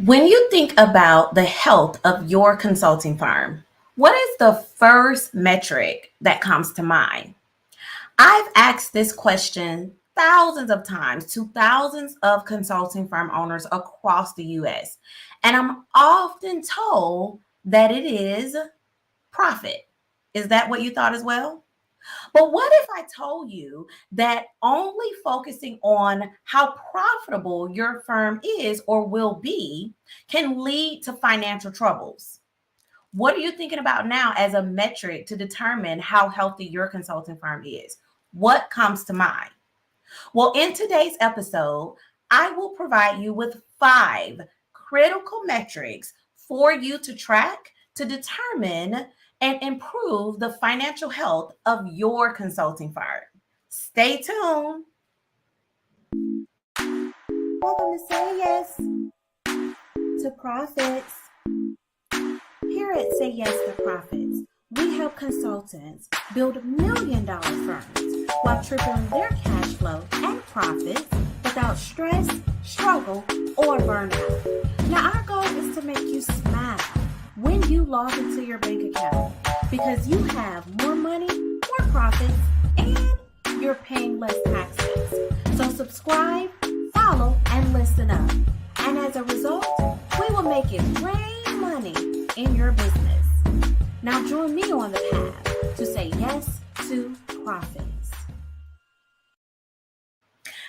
When you think about the health of your consulting firm, what is the first metric that comes to mind? I've asked this question thousands of times to thousands of consulting firm owners across the US, and I'm often told that it is profit. Is that what you thought as well? But what if I told you that only focusing on how profitable your firm is or will be can lead to financial troubles? What are you thinking about now as a metric to determine how healthy your consulting firm is? What comes to mind? Well, in today's episode, I will provide you with 5 critical metrics for you to track to determine and improve the financial health of your consulting firm. Stay tuned. Welcome to Say Yes to Profits. Here at Say Yes to Profits, we help consultants build $1 million firms while tripling their cash flow and profits without stress, struggle, or burnout. Now, our goal is to make you smile when you log into your bank account because you have more money, more profits, and you're paying less taxes. So subscribe, follow, and listen up. And as a result, we will make it rain money in your business. Now join me on the path to say yes to profits.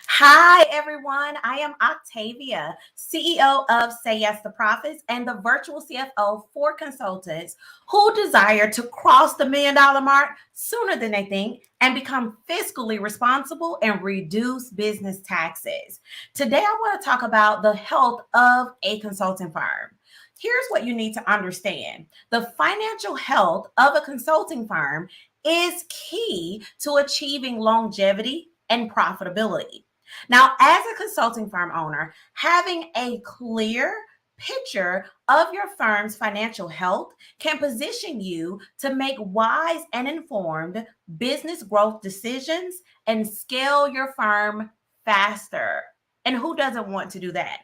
Hi, everyone. I am Octavia, CEO of Say Yes to Profits and the virtual CFO for consultants who desire to cross the $1 million mark sooner than they think and become fiscally responsible and reduce business taxes. Today, I want to talk about the health of a consulting firm. Here's what you need to understand. The financial health of a consulting firm is key to achieving longevity and profitability. Now, as a consulting firm owner, having a clear picture of your firm's financial health can position you to make wise and informed business growth decisions and scale your firm faster. And who doesn't want to do that?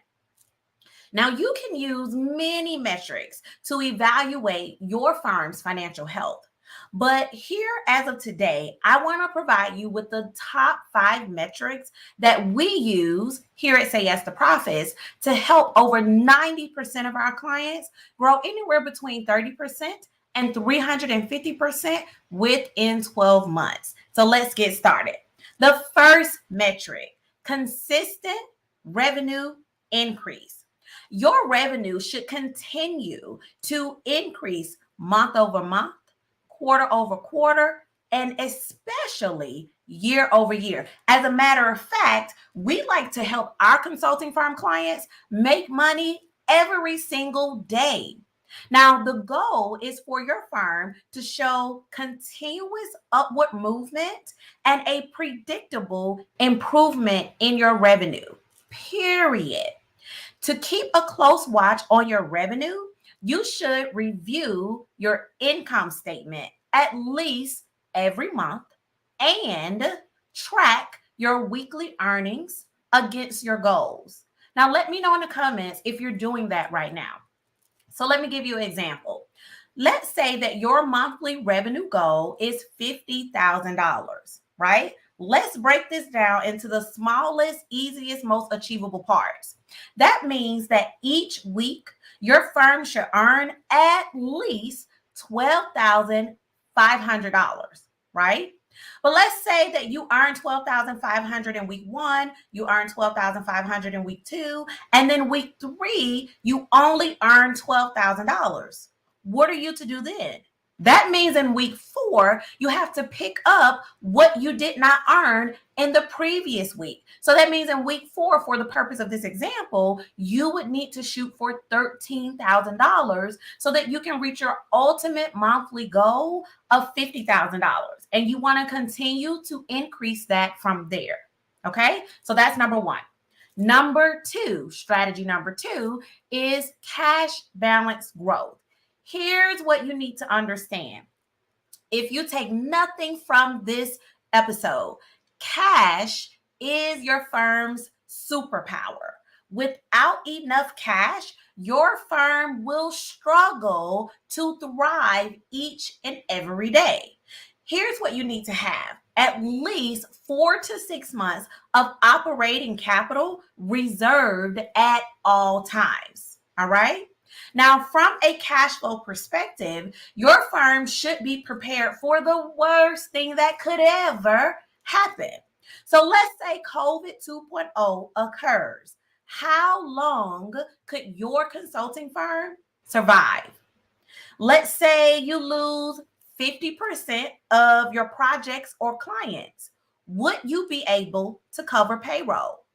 Now, you can use many metrics to evaluate your firm's financial health. But here, as of today, I want to provide you with the top 5 metrics that we use here at Say Yes to Profits to help over 90% of our clients grow anywhere between 30% and 350% within 12 months. So let's get started. The first metric, consistent revenue increase. Your revenue should continue to increase month over month, quarter over quarter, and especially year over year. As a matter of fact, we like to help our consulting firm clients make money every single day. Now, the goal is for your firm to show continuous upward movement and a predictable improvement in your revenue, period. To keep a close watch on your revenue, you should review your income statement at least every month and track your weekly earnings against your goals. Now, let me know in the comments if you're doing that right now. So let me give you an example. Let's say that your monthly revenue goal is $50,000, right? Let's break this down into the smallest, easiest, most achievable parts. That means that each week your firm should earn at least $12,500, right? But let's say that you earn $12,500 in week 1, you earn $12,500 in week 2, and then week 3, you only earn $12,000. What are you to do then? That means in week 4, you have to pick up what you did not earn in the previous week. So that means in week 4, for the purpose of this example, you would need to shoot for $13,000 so that you can reach your ultimate monthly goal of $50,000. And you want to continue to increase that from there. Okay, so that's number 1. Number 2, strategy number 2 is cash balance growth. Here's what you need to understand. If you take nothing from this episode, cash is your firm's superpower. Without enough cash, your firm will struggle to thrive each and every day. Here's what you need to have: at least 4 to 6 months of operating capital reserved at all times. All right. Now, from a cash flow perspective, your firm should be prepared for the worst thing that could ever happen. So let's say COVID 2.0 occurs. How long could your consulting firm survive? Let's say you lose 50% of your projects or clients. Would you be able to cover payroll?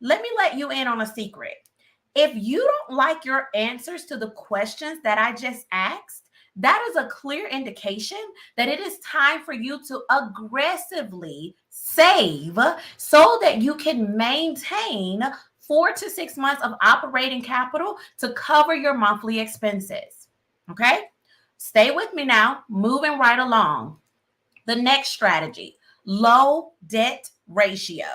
Let me let you in on a secret. If you don't like your answers to the questions that I just asked, that is a clear indication that it is time for you to aggressively save so that you can maintain 4 to 6 months of operating capital to cover your monthly expenses. Okay? Stay with me now, moving right along. The next strategy: low debt ratio.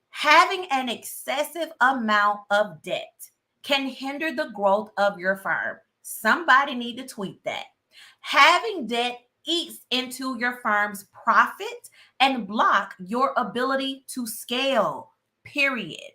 Having an excessive amount of debt can hinder the growth of your firm. Somebody need to tweet that. Having debt eats into your firm's profit and block your ability to scale, period.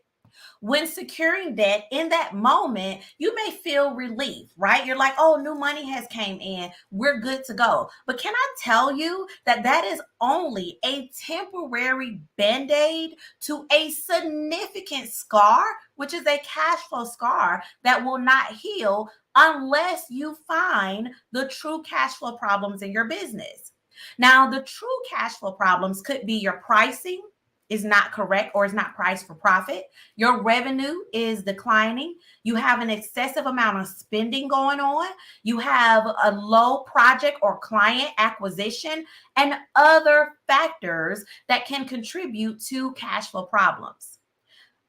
When securing debt in that moment, you may feel relief, right? You're like, oh, new money has came in. We're good to go. But can I tell you that that is only a temporary band-aid to a significant scar, which is a cash flow scar that will not heal unless you find the true cash flow problems in your business. Now, the true cash flow problems could be your pricing is not correct or is not priced for profit. Your revenue is declining. You have an excessive amount of spending going on. You have a low project or client acquisition and other factors that can contribute to cash flow problems.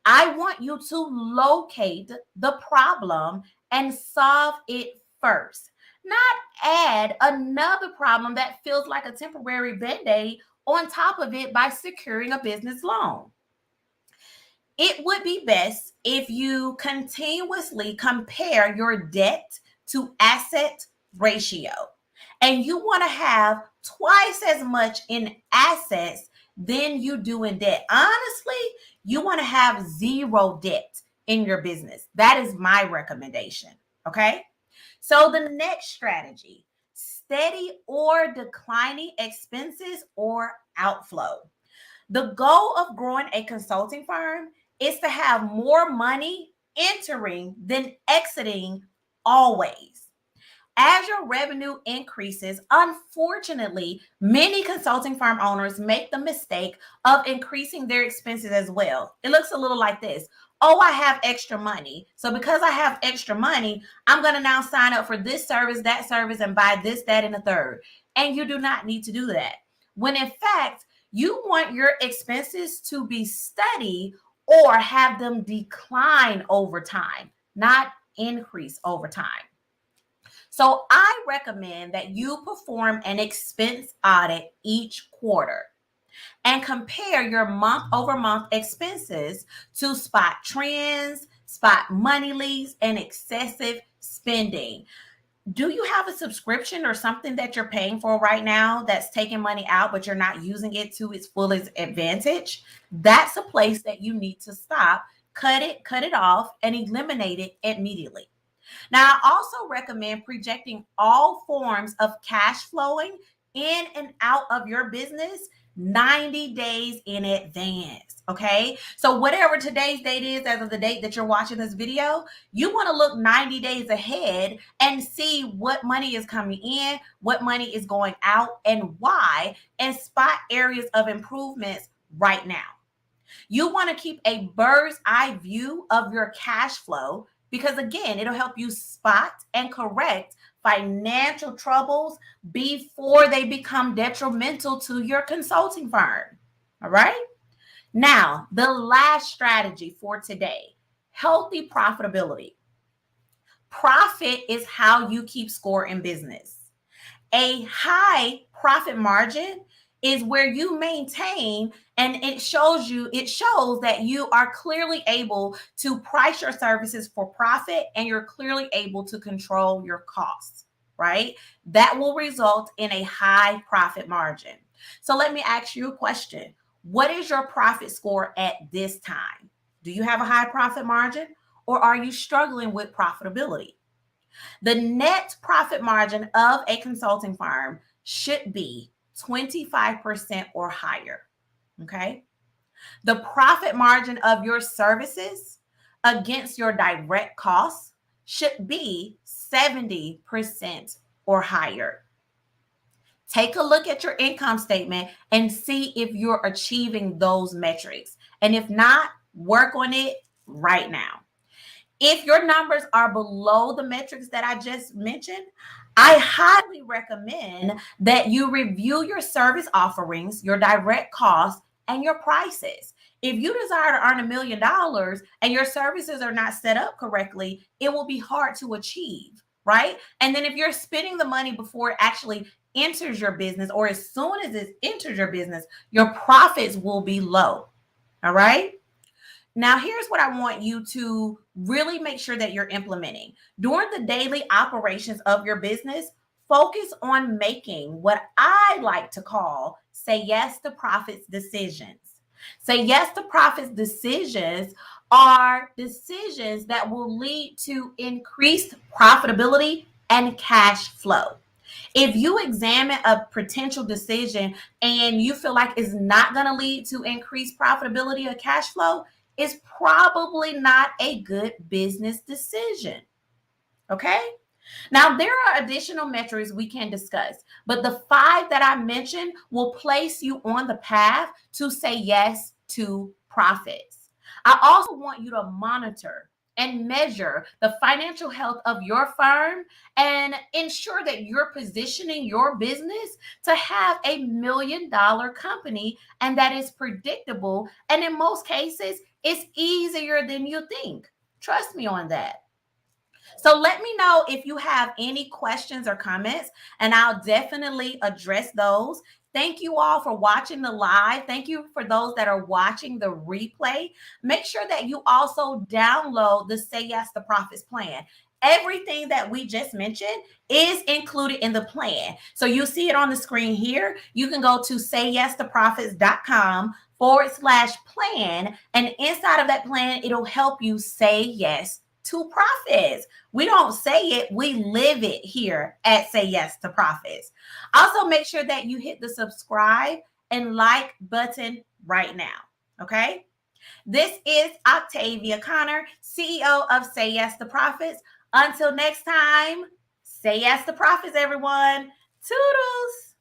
I want you to locate the problem and solve it first, not add another problem that feels like a temporary band-aid on top of it by securing a business loan. It would be best if you continuously compare your debt to asset ratio. And you want to have twice as much in assets than you do in debt. Honestly, you want to have zero debt in your business. That is my recommendation. Okay. So the next strategy: steady or declining expenses or outflow. The goal of growing a consulting firm is to have more money entering than exiting always. As your revenue increases, unfortunately, many consulting firm owners make the mistake of increasing their expenses as well. It looks a little like this. Oh, I have extra money. So because I have extra money, I'm going to now sign up for this service, that service, and buy this, that, and the third. And you do not need to do that. When in fact, you want your expenses to be steady or have them decline over time, not increase over time. So I recommend that you perform an expense audit each quarter and compare your month over month expenses to spot trends, spot money leaks, and excessive spending. Do you have a subscription or something that you're paying for right now that's taking money out, but you're not using it to its fullest advantage? That's a place that you need to stop, cut it off, and eliminate it immediately. Now, I also recommend projecting all forms of cash flowing in and out of your business 90 days in advance. Okay. So whatever today's date is, as of the date that you're watching this video, you want to look 90 days ahead and see what money is coming in, what money is going out, and why, and spot areas of improvements right now. You want to keep a bird's eye view of your cash flow because, again, it'll help you spot and correct financial troubles before they become detrimental to your consulting firm. All right. Now, the last strategy for today: healthy profitability. Profit is how you keep score in business. A high profit margin is where you maintain And it shows that you are clearly able to price your services for profit, and you're clearly able to control your costs, right? That will result in a high profit margin. So let me ask you a question. What is your profit score at this time? Do you have a high profit margin, or are you struggling with profitability? The net profit margin of a consulting firm should be 25% or higher. Okay. The profit margin of your services against your direct costs should be 70% or higher. Take a look at your income statement and see if you're achieving those metrics. And if not, work on it right now. If your numbers are below the metrics that I just mentioned, I highly recommend that you review your service offerings, your direct costs, and your prices. If you desire to earn $1 million and your services are not set up correctly, it will be hard to achieve, right? And then if you're spending the money before it actually enters your business, or as soon as it enters your business, your profits will be low. All right. Now, here's what I want you to really make sure that you're implementing. During the daily operations of your business, focus on making what I like to call say yes to profits decisions. Say yes to profits decisions are decisions that will lead to increased profitability and cash flow. If you examine a potential decision and you feel like it's not going to lead to increased profitability or cash flow, it's probably not a good business decision. Okay? Now, there are additional metrics we can discuss, but the 5 that I mentioned will place you on the path to say yes to profits. I also want you to monitor and measure the financial health of your firm and ensure that you're positioning your business to have a $1 million company, and that is predictable. And in most cases, it's easier than you think. Trust me on that. So let me know if you have any questions or comments, and I'll definitely address those. Thank you all for watching the live. Thank you for those that are watching the replay. Make sure that you also download the Say Yes to Profits plan. Everything that we just mentioned is included in the plan. So you see it on the screen here. You can go to sayyes2profits.com/plan. And inside of that plan, it'll help you say yes to profits. We don't say it, we live it here at Say Yes to Profits. Also, make sure that you hit the subscribe and like button right now. Okay. This is Octavia Conner, CEO of Say Yes to Profits. Until next time, say yes to profits, everyone. Toodles.